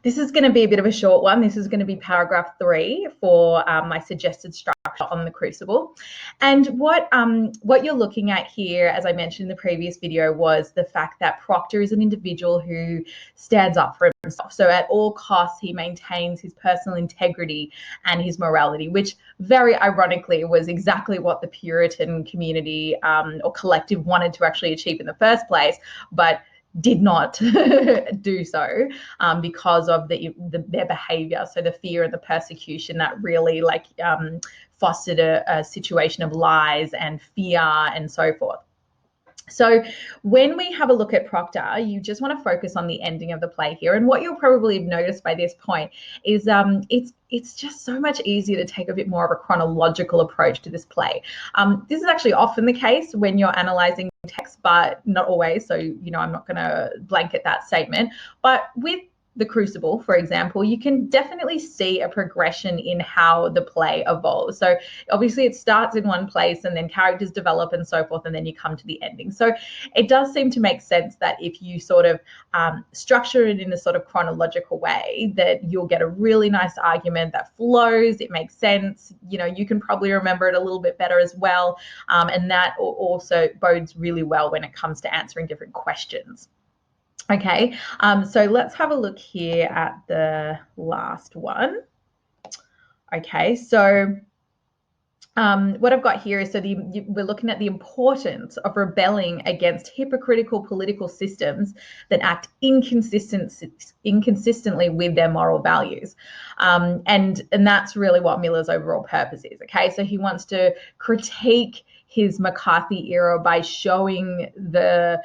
This is going to be a bit of a short one. This is going to be paragraph 3 for my suggested structure on the Crucible. And what you're looking at here, as I mentioned in the previous video, was the fact that Proctor is an individual who stands up for himself. So at all costs, he maintains his personal integrity and his morality, which very ironically was exactly what the Puritan community or collective wanted to actually achieve in the first place, but did not do so because of their behavior. So the fear and the persecution that really fostered a situation of lies and fear and so forth. So when we have a look at Proctor, you just want to focus on the ending of the play here. And what you'll probably have noticed by this point is it's just so much easier to take a bit more of a chronological approach to this play. This is actually often the case when you're analysing text, but not always. So, I'm not going to blanket that statement. But with the Crucible, for example, you can definitely see a progression in how the play evolves. So obviously it starts in one place and then characters develop and so forth, and then you come to the ending. So it does seem to make sense that if you sort of structure it in a sort of chronological way, that you'll get a really nice argument that flows, it makes sense. You can probably remember it a little bit better as well. And that also bodes really well when it comes to answering different questions. Okay, so let's have a look here at the last one. Okay, so what I've got here is we're looking at the importance of rebelling against hypocritical political systems that act inconsistently with their moral values. And that's really what Miller's overall purpose is. Okay, so he wants to critique his McCarthy era by showing the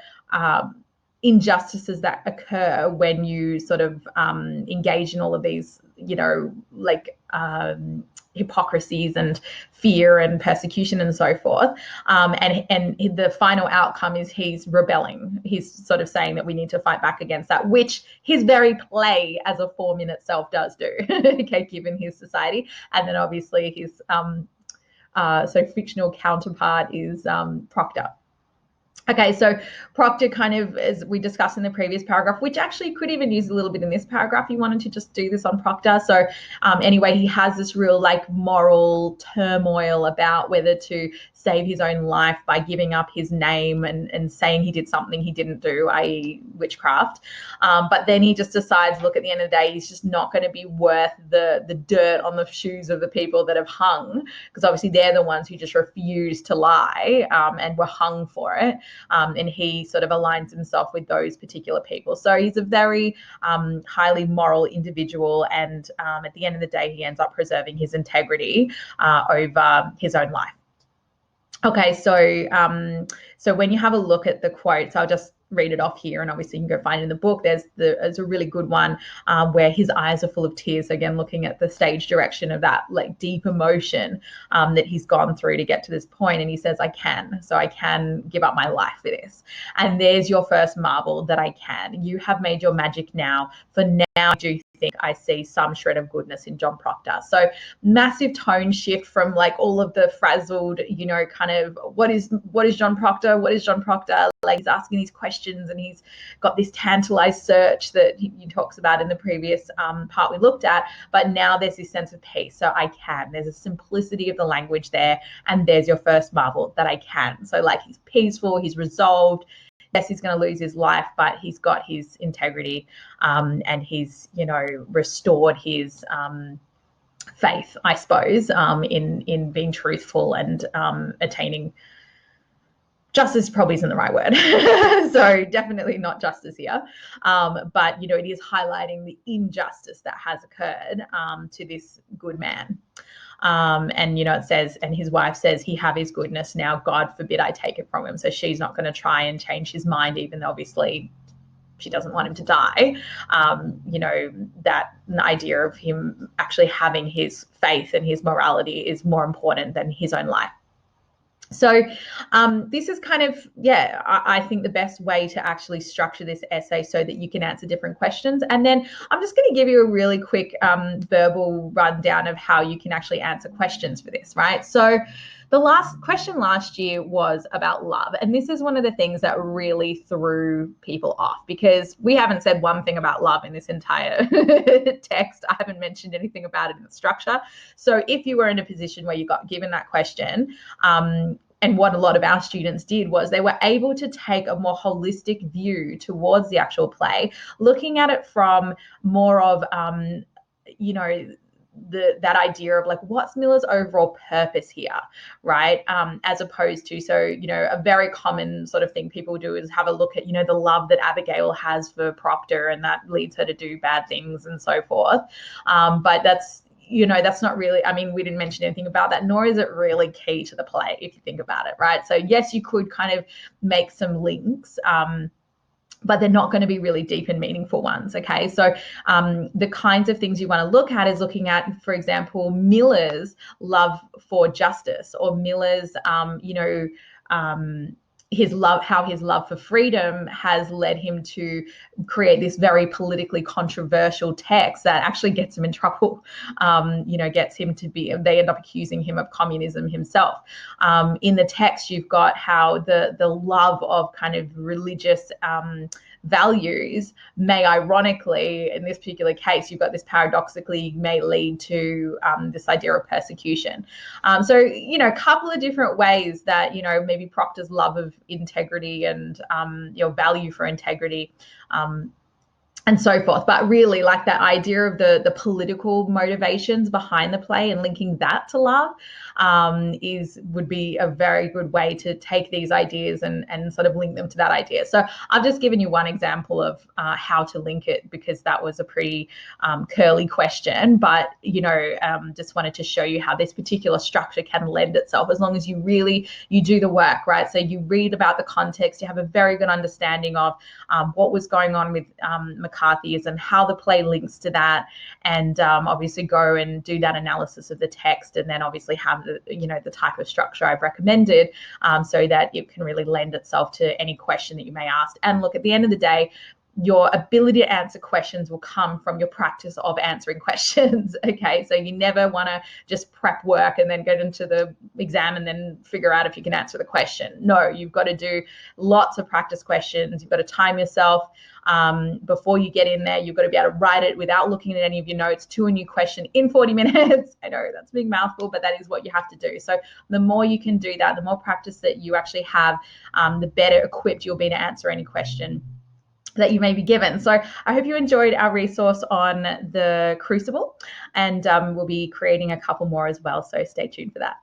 injustices that occur when you sort of engage in all of these, hypocrisies and fear and persecution and so forth. And the final outcome is he's rebelling. He's sort of saying that we need to fight back against that, which his very play as a form in itself does do, okay, given his society. And then obviously his fictional counterpart is Proctor. Okay, so Proctor kind of, as we discussed in the previous paragraph, which actually could even use a little bit in this paragraph, you wanted to just do this on Proctor. So anyway, he has this real moral turmoil about whether to save his own life by giving up his name and saying he did something he didn't do, i.e. witchcraft. But then he just decides, look, at the end of the day, he's just not going to be worth the dirt on the shoes of the people that have hung, because obviously they're the ones who just refused to lie and were hung for it. And he sort of aligns himself with those particular people. So he's a very highly moral individual, and at the end of the day, he ends up preserving his integrity over his own life. Okay, so when you have a look at the quotes, I'll just read it off here, and obviously you can go find it in the book. There's a really good one where his eyes are full of tears. Again, looking at the stage direction of that deep emotion that he's gone through to get to this point, and he says, I can give up my life for this. And there's your first marvel that I can. You have made your magic now, for now I do think I see some shred of goodness in John Proctor. So massive tone shift from all of the frazzled, kind of what is John Proctor? What is John Proctor? He's asking these questions, and he's got this tantalized search that he talks about in the previous part we looked at. But now there's this sense of peace. So there's a simplicity of the language there, and there's your first marvel, that I can. So he's peaceful, he's resolved. Yes, he's going to lose his life, but he's got his integrity and he's, restored his faith, I suppose, in being truthful and attaining justice. Probably isn't the right word. So definitely not justice here. But, it is highlighting the injustice that has occurred to this good man. And it says, and his wife says, he have his goodness now, God forbid I take it from him. So she's not going to try and change his mind, even though obviously she doesn't want him to die. That idea of him actually having his faith and his morality is more important than his own life. So this is kind of, I think the best way to actually structure this essay so that you can answer different questions. And then I'm just going to give you a really quick verbal rundown of how you can actually answer questions for this, right? So The last question last year was about love. And this is one of the things that really threw people off, because we haven't said one thing about love in this entire text. I haven't mentioned anything about it in the structure. So if you were in a position where you got given that question, and what a lot of our students did was they were able to take a more holistic view towards the actual play, looking at it from more of, you know, that idea of like, what's Miller's overall purpose here, right? As opposed to, so, you know, a very common sort of thing people do is have a look at, you know, the love that Abigail has for Proctor, and that leads her to do bad things and so forth. But that's, you know, that's not really, I mean, we didn't mention anything about that, nor is it really key to the play if you think about it, right? So yes, you could kind of make some links, but they're not going to be really deep and meaningful ones. Okay, so the kinds of things you want to look at is looking at, for example, Miller's love for justice, or Miller's, you know, his love, how his love for freedom has led him to create this very politically controversial text that actually gets him in trouble. You know, gets him to be, they end up accusing him of communism himself. In the text, you've got how the love of kind of religious values may, ironically, in this particular case, you've got this paradoxically may lead to this idea of persecution. So, you know, a couple of different ways that, you know, maybe Proctor's love of integrity and, you know, value for integrity, and so forth. But really, like, that idea of the political motivations behind the play and linking that to love would be a very good way to take these ideas and sort of link them to that idea. So I've just given you one example of how to link it, because that was a pretty curly question, but, you know, just wanted to show you how this particular structure can lend itself, as long as you do the work, right? So you read about the context, you have a very good understanding of what was going on with McCarthyism and how the play links to that, and obviously go and do that analysis of the text, and then obviously have the, you know, the type of structure I've recommended, so that it can really lend itself to any question that you may ask. And look, at the end of the day, your ability to answer questions will come from your practice of answering questions. Okay, so you never want to just prep work and then get into the exam and then figure out if you can answer the question. No, you've got to do lots of practice questions. You've got to time yourself before you get in there. You've got to be able to write it without looking at any of your notes to a new question in 40 minutes. I know that's a big mouthful, but that is what you have to do. So the more you can do that, the more practice that you actually have, the better equipped you'll be to answer any question that you may be given. So I hope you enjoyed our resource on the Crucible, and we'll be creating a couple more as well. So stay tuned for that.